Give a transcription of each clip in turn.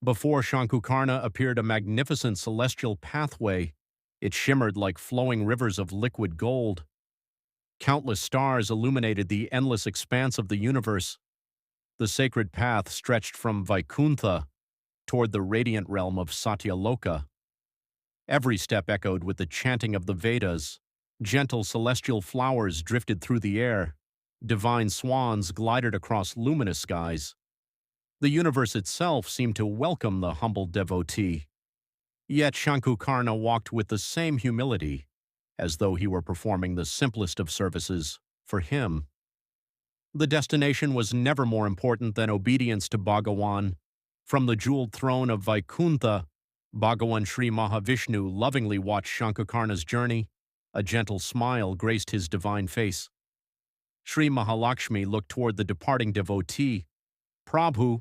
Before Shankukarna appeared a magnificent celestial pathway. It shimmered like flowing rivers of liquid gold. Countless stars illuminated the endless expanse of the universe. The sacred path stretched from Vaikuntha toward the radiant realm of Satyaloka. Every step echoed with the chanting of the Vedas. Gentle celestial flowers drifted through the air. Divine swans glided across luminous skies. The universe itself seemed to welcome the humble devotee. Yet Shankukarna walked with the same humility, as though he were performing the simplest of services for him. The destination was never more important than obedience to Bhagawan. From the jeweled throne of Vaikuntha, Bhagawan Sri Mahavishnu lovingly watched Shankukarna's journey. A gentle smile graced his divine face. Sri Mahalakshmi looked toward the departing devotee. Prabhu,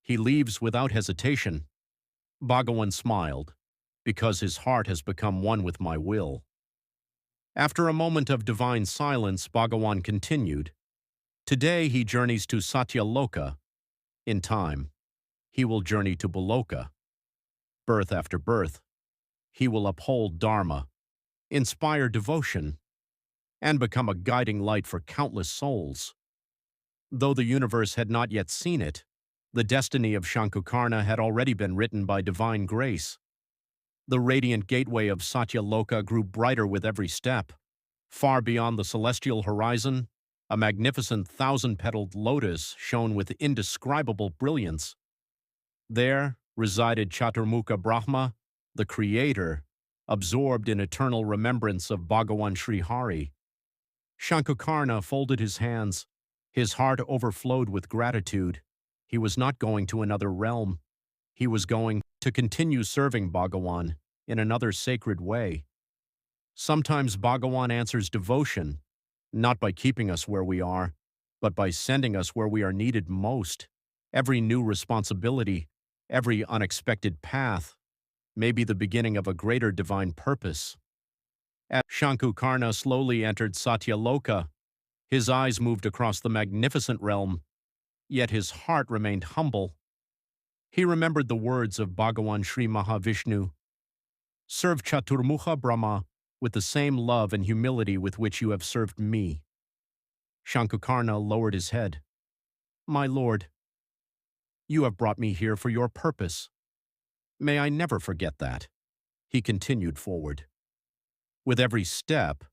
he leaves without hesitation. Bhagawan smiled, because his heart has become one with my will. After a moment of divine silence, Bhagawan continued. Today he journeys to Satyaloka. In time, he will journey to Boloka. Birth after birth, he will uphold Dharma, inspire devotion, and become a guiding light for countless souls. Though the universe had not yet seen it, the destiny of Shankukarna had already been written by divine grace. The radiant gateway of Satyaloka grew brighter with every step. Far beyond the celestial horizon, a magnificent thousand-petaled lotus shone with indescribable brilliance. There resided Chaturmukha Brahma, the Creator, absorbed in eternal remembrance of Bhagawan Sri Hari. Shankukarna folded his hands. His heart overflowed with gratitude. He was not going to another realm. He was going to continue serving Bhagawan in another sacred way. Sometimes Bhagawan answers devotion, not by keeping us where we are, but by sending us where we are needed most. Every new responsibility, every unexpected path, may be the beginning of a greater divine purpose. As Shankukarna slowly entered Satyaloka, his eyes moved across the magnificent realm, yet his heart remained humble. He remembered the words of Bhagawan Sri Mahavishnu. Serve Chaturmukha Brahma with the same love and humility with which you have served me. Shankukarna lowered his head. My lord, you have brought me here for your purpose. May I never forget that. He continued forward. With every step,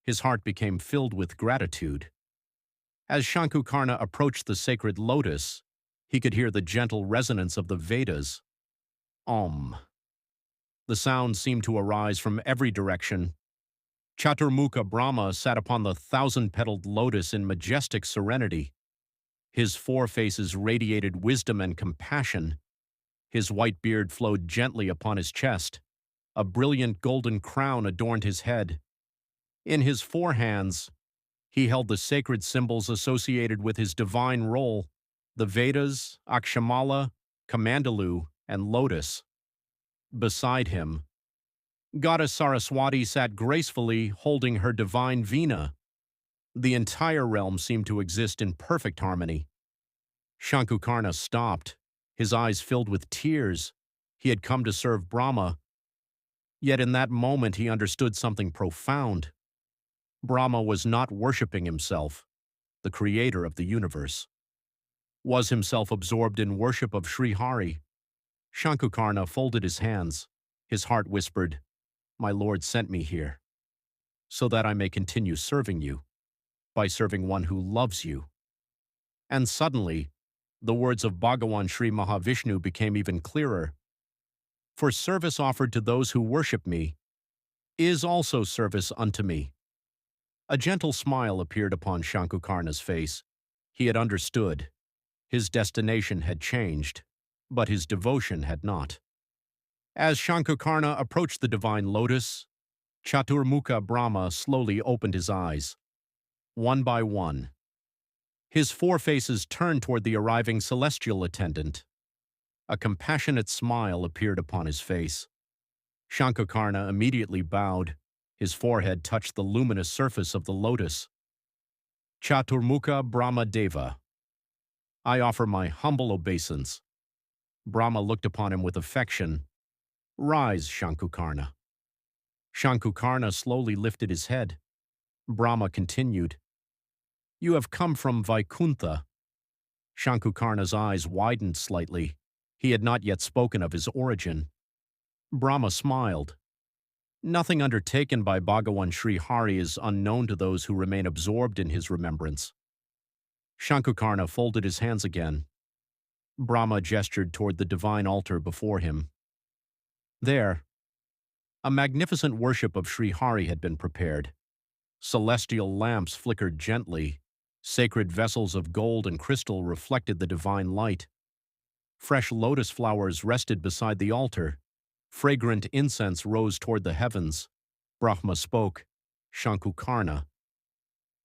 his heart became filled with gratitude. As Shankukarna approached the sacred lotus, he could hear the gentle resonance of the Vedas. Om. The sound seemed to arise from every direction. Chaturmukha Brahma sat upon the thousand-petaled lotus in majestic serenity. His four faces radiated wisdom and compassion. His white beard flowed gently upon his chest. A brilliant golden crown adorned his head. In his four hands, he held the sacred symbols associated with his divine role, the Vedas, Akshamala, Kamandalu, and Lotus. Beside him, Goddess Saraswati sat gracefully holding her divine Veena. The entire realm seemed to exist in perfect harmony. Shankukarna stopped, his eyes filled with tears. He had come to serve Brahma. Yet in that moment he understood something profound. Brahma was not worshipping himself, the creator of the universe. Was himself absorbed in worship of Sri Hari. Shankukarna folded his hands. His heart whispered, My Lord sent me here, so that I may continue serving you, by serving one who loves you. And suddenly, the words of Bhagawan Sri Mahavishnu became even clearer. For service offered to those who worship me is also service unto me. A gentle smile appeared upon Shankukarna's face. He had understood. His destination had changed, but his devotion had not. As Shankukarna approached the divine lotus, Chaturmukha Brahma slowly opened his eyes. One by one, his four faces turned toward the arriving celestial attendant. A compassionate smile appeared upon his face. Shankukarna immediately bowed. His forehead touched the luminous surface of the lotus. Chaturmukha Brahma Deva, I offer my humble obeisance. Brahma looked upon him with affection. "Rise, Shankukarna." Shankukarna slowly lifted his head. Brahma continued, "You have come from Vaikuntha." Shankukarna's eyes widened slightly. He had not yet spoken of his origin. Brahma smiled. "Nothing undertaken by Bhagawan Sri Hari is unknown to those who remain absorbed in his remembrance." Shankukarna folded his hands again. Brahma gestured toward the divine altar before him. There, a magnificent worship of Sri Hari had been prepared. Celestial lamps flickered gently. Sacred vessels of gold and crystal reflected the divine light. Fresh lotus flowers rested beside the altar. Fragrant incense rose toward the heavens. Brahma spoke. "Shankukarna,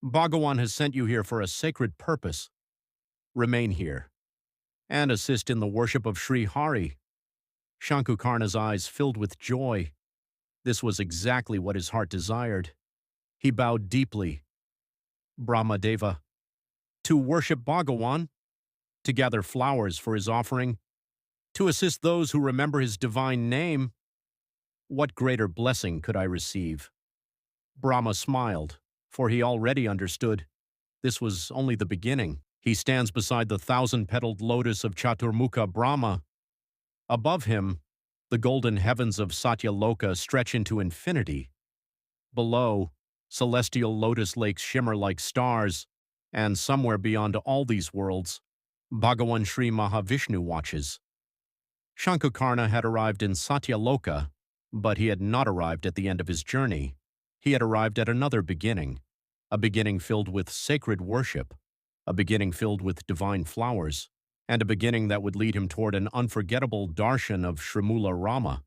Bhagawan has sent you here for a sacred purpose. Remain here and assist in the worship of Sri Hari." Shankukarna's eyes filled with joy. This was exactly what his heart desired. He bowed deeply. "Brahmadeva, to worship Bhagawan, to gather flowers for his offering, to assist those who remember his divine name, what greater blessing could I receive?" Brahma smiled, for he already understood. This was only the beginning. He stands beside the thousand-petaled lotus of Chaturmukha Brahma. Above him, the golden heavens of Satyaloka stretch into infinity. Below, celestial lotus lakes shimmer like stars, and somewhere beyond all these worlds, Bhagawan Sri Mahavishnu watches. Shankukarna had arrived in Satyaloka, but he had not arrived at the end of his journey. He had arrived at another beginning, a beginning filled with sacred worship, a beginning filled with divine flowers, and a beginning that would lead him toward an unforgettable darshan of Srimula Rama.